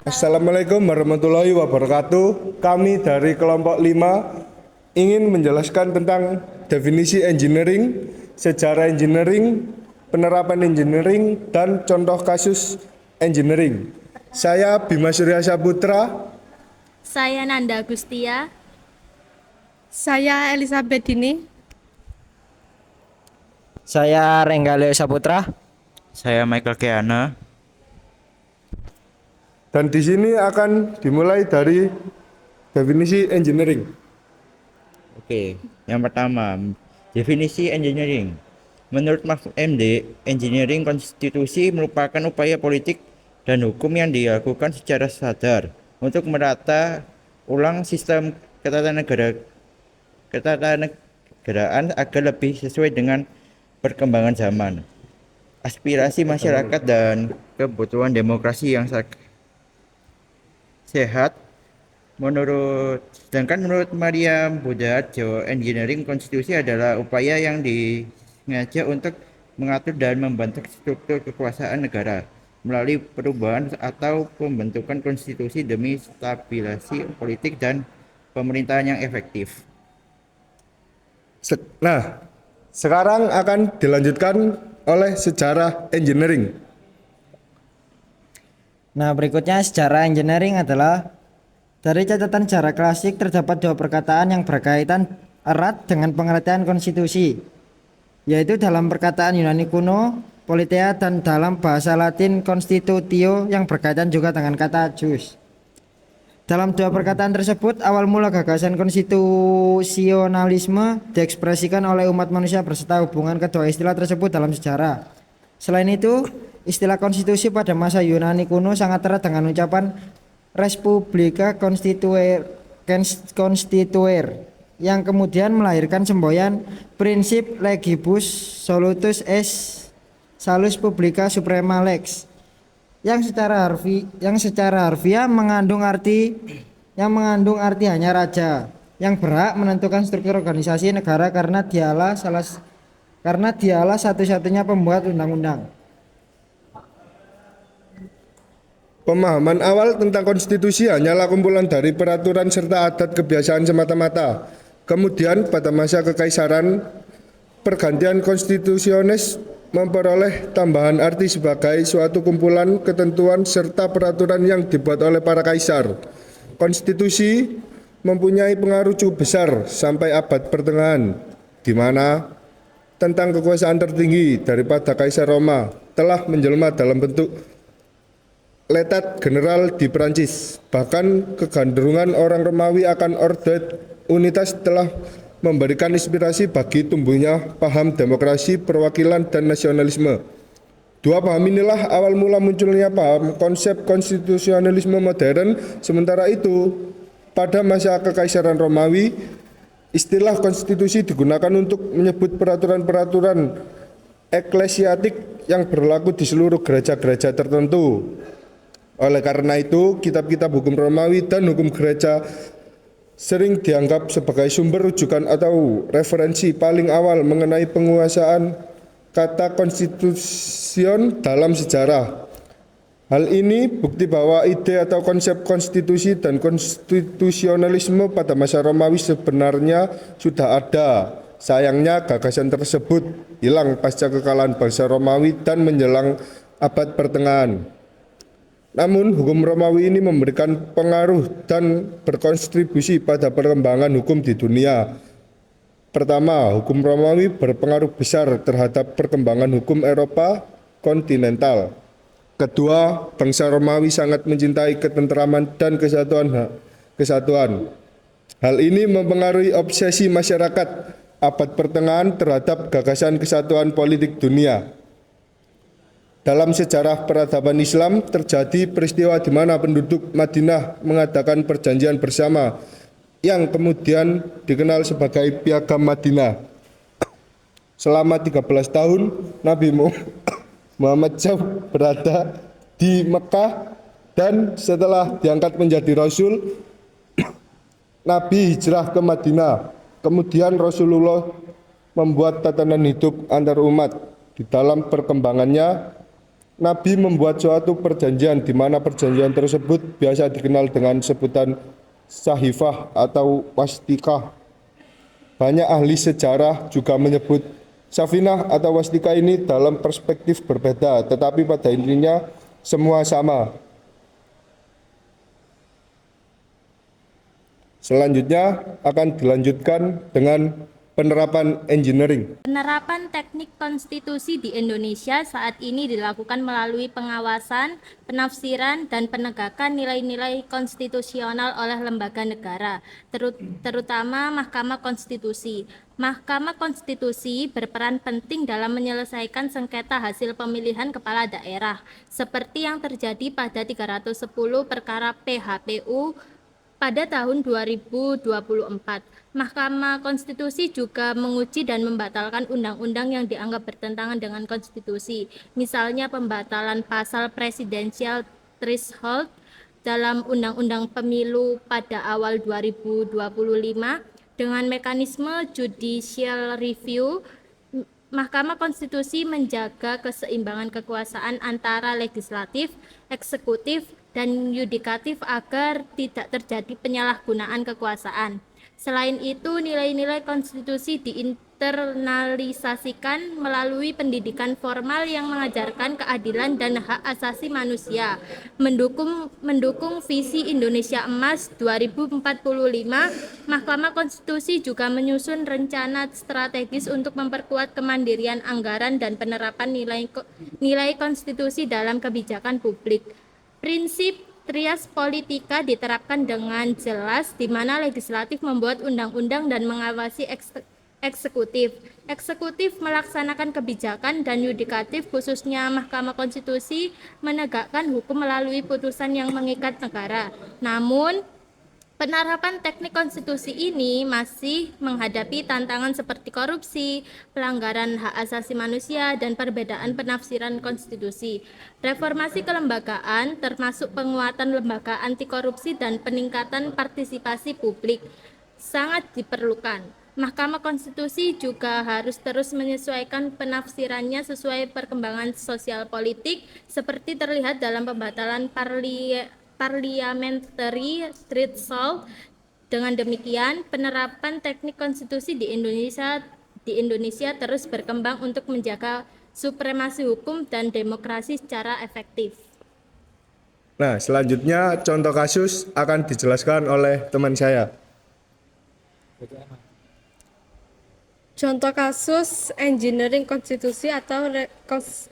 Assalamualaikum warahmatullahi wabarakatuh. Kami dari kelompok 5 ingin menjelaskan tentang definisi engineering, sejarah engineering, penerapan engineering, dan contoh kasus engineering. Saya Bima Surya Saputra. Saya Nanda Agustia. Saya Elizabeth Dini. Saya Renggaleo Saputra. Saya Michael Keana. Dan di sini akan dimulai dari definisi engineering. Oke, yang pertama, definisi engineering. Menurut Mahfud MD, engineering konstitusi merupakan upaya politik dan hukum yang dilakukan secara sadar untuk merata ulang sistem ketatanegaraan agar lebih sesuai dengan perkembangan zaman, aspirasi masyarakat dan kebutuhan demokrasi yang sehat. Sedangkan menurut Maria Budarjo, engineering konstitusi adalah upaya yang disengaja untuk mengatur dan membentuk struktur kekuasaan negara melalui perubahan atau pembentukan konstitusi demi stabilisasi politik dan pemerintahan yang efektif. Nah, sekarang akan dilanjutkan oleh sejarah engineering. Nah, berikutnya sejarah engineering adalah dari catatan sejarah klasik terdapat dua perkataan yang berkaitan erat dengan pengertian konstitusi, yaitu dalam perkataan Yunani kuno, politeia, dan dalam bahasa Latin constitutio yang berkaitan juga dengan kata jus. Dalam dua perkataan tersebut, awal mula gagasan konstitusionalisme diekspresikan oleh umat manusia berserta hubungan kedua istilah tersebut dalam sejarah. Selain itu, istilah konstitusi pada masa Yunani kuno sangat erat dengan ucapan Res Publica Constituere yang kemudian melahirkan semboyan prinsip legibus solutus est salus publica suprema lex yang secara harfiah mengandung arti hanya raja yang berhak menentukan struktur organisasi negara karena dialah satu-satunya pembuat undang-undang. Pemahaman awal tentang konstitusi hanyalah kumpulan dari peraturan serta adat kebiasaan semata-mata. Kemudian pada masa kekaisaran, pergantian konstitusionis memperoleh tambahan arti sebagai suatu kumpulan ketentuan serta peraturan yang dibuat oleh para kaisar. Konstitusi mempunyai pengaruh cukup besar sampai abad pertengahan, di mana tentang kekuasaan tertinggi daripada Kaisar Roma telah menjelma dalam bentuk Letat General di Perancis. Bahkan keganderungan orang Romawi akan orde unitas telah memberikan inspirasi bagi tumbuhnya paham demokrasi, perwakilan, dan nasionalisme. Dua paham inilah awal mula munculnya paham konsep konstitusionalisme modern. Sementara itu, pada masa Kekaisaran Romawi, istilah konstitusi digunakan untuk menyebut peraturan-peraturan eklesiastik yang berlaku di seluruh gereja-gereja tertentu. Oleh karena itu, kitab-kitab hukum Romawi dan hukum gereja sering dianggap sebagai sumber rujukan atau referensi paling awal mengenai penguasaan kata konstitusion dalam sejarah. Hal ini bukti bahwa ide atau konsep konstitusi dan konstitusionalisme pada masa Romawi sebenarnya sudah ada. Sayangnya gagasan tersebut hilang pasca kekalahan bangsa Romawi dan menjelang abad pertengahan. Namun, hukum Romawi ini memberikan pengaruh dan berkontribusi pada perkembangan hukum di dunia. Pertama, hukum Romawi berpengaruh besar terhadap perkembangan hukum Eropa kontinental. Kedua, bangsa Romawi sangat mencintai ketentraman dan kesatuan. Hal ini mempengaruhi obsesi masyarakat abad pertengahan terhadap gagasan kesatuan politik dunia. Dalam sejarah peradaban Islam terjadi peristiwa di mana penduduk Madinah mengadakan perjanjian bersama yang kemudian dikenal sebagai Piagam Madinah. Selama 13 tahun Nabi Muhammad SAW berada di Mekah dan setelah diangkat menjadi Rasul, Nabi hijrah ke Madinah. Kemudian Rasulullah membuat tatanan hidup antar umat. Di dalam perkembangannya, Nabi membuat suatu perjanjian di mana perjanjian tersebut biasa dikenal dengan sebutan sahifah atau wastikah. Banyak ahli sejarah juga menyebut safinah atau wastika ini dalam perspektif berbeda, tetapi pada intinya semua sama. Selanjutnya akan dilanjutkan dengan penerapan engineering. Penerapan teknik konstitusi di Indonesia saat ini dilakukan melalui pengawasan, penafsiran, dan penegakan nilai-nilai konstitusional oleh lembaga negara, terutama Mahkamah Konstitusi. Mahkamah Konstitusi berperan penting dalam menyelesaikan sengketa hasil pemilihan kepala daerah, seperti yang terjadi pada 310 perkara PHPU pada tahun 2024. Mahkamah Konstitusi juga menguji dan membatalkan undang-undang yang dianggap bertentangan dengan konstitusi. Misalnya pembatalan pasal presidensial threshold dalam Undang-Undang Pemilu pada awal 2025 dengan mekanisme judicial review. Mahkamah Konstitusi menjaga keseimbangan kekuasaan antara legislatif, eksekutif, dan yudikatif agar tidak terjadi penyalahgunaan kekuasaan. Selain itu, nilai-nilai konstitusi diinternalisasikan melalui pendidikan formal yang mengajarkan keadilan dan hak asasi manusia, mendukung visi Indonesia Emas 2045. Mahkamah Konstitusi juga menyusun rencana strategis untuk memperkuat kemandirian anggaran dan penerapan nilai konstitusi dalam kebijakan publik. Prinsip trias politika diterapkan dengan jelas, di mana legislatif membuat undang-undang dan mengawasi eksekutif. Eksekutif melaksanakan kebijakan dan yudikatif, khususnya Mahkamah Konstitusi, menegakkan hukum melalui putusan yang mengikat negara. Namun, penerapan teknik konstitusi ini masih menghadapi tantangan seperti korupsi, pelanggaran hak asasi manusia, dan perbedaan penafsiran konstitusi. Reformasi kelembagaan, termasuk penguatan lembaga anti korupsi dan peningkatan partisipasi publik, sangat diperlukan. Mahkamah Konstitusi juga harus terus menyesuaikan penafsirannya sesuai perkembangan sosial politik, seperti terlihat dalam pembatalan parliamentary threshold. Dengan demikian, penerapan teknik konstitusi di Indonesia terus berkembang untuk menjaga supremasi hukum dan demokrasi secara efektif. Nah, selanjutnya contoh kasus akan dijelaskan oleh teman saya. Contoh kasus engineering konstitusi atau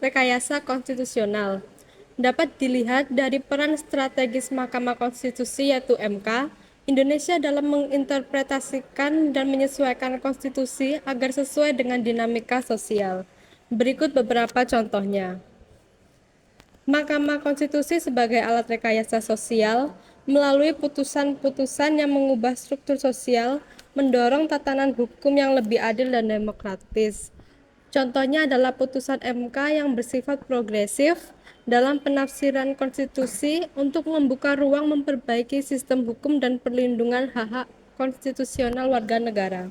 rekayasa konstitusional dapat dilihat dari peran strategis Mahkamah Konstitusi yaitu MK Indonesia dalam menginterpretasikan dan menyesuaikan konstitusi agar sesuai dengan dinamika sosial. Berikut beberapa contohnya. Mahkamah Konstitusi sebagai alat rekayasa sosial melalui putusan-putusan yang mengubah struktur sosial, mendorong tatanan hukum yang lebih adil dan demokratis. Contohnya adalah putusan MK yang bersifat progresif dalam penafsiran konstitusi untuk membuka ruang memperbaiki sistem hukum dan perlindungan hak-hak konstitusional warga negara.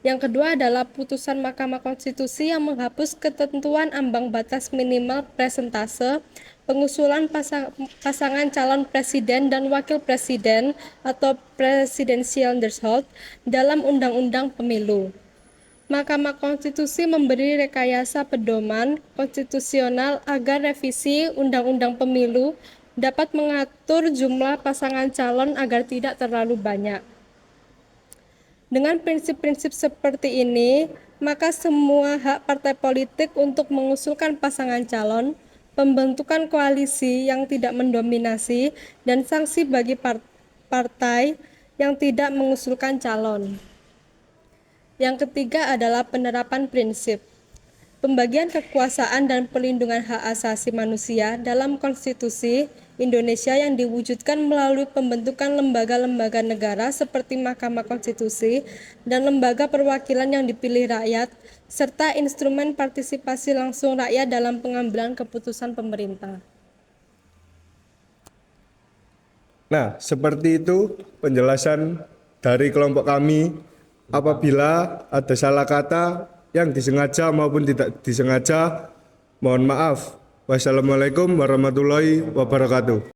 Yang kedua adalah putusan Mahkamah Konstitusi yang menghapus ketentuan ambang batas minimal presentase pengusulan pasangan calon presiden dan wakil presiden atau presidential threshold dalam Undang-Undang Pemilu. Mahkamah Konstitusi memberi rekayasa pedoman konstitusional agar revisi Undang-Undang Pemilu dapat mengatur jumlah pasangan calon agar tidak terlalu banyak. Dengan prinsip-prinsip seperti ini, maka semua hak partai politik untuk mengusulkan pasangan calon, pembentukan koalisi yang tidak mendominasi, dan sanksi bagi partai yang tidak mengusulkan calon. Yang ketiga adalah penerapan prinsip pembagian kekuasaan dan perlindungan hak asasi manusia dalam konstitusi Indonesia yang diwujudkan melalui pembentukan lembaga-lembaga negara seperti Mahkamah Konstitusi dan lembaga perwakilan yang dipilih rakyat, serta instrumen partisipasi langsung rakyat dalam pengambilan keputusan pemerintah. Nah, seperti itu penjelasan dari kelompok kami. Apabila ada salah kata yang disengaja maupun tidak disengaja, mohon maaf. Wassalamualaikum warahmatullahi wabarakatuh.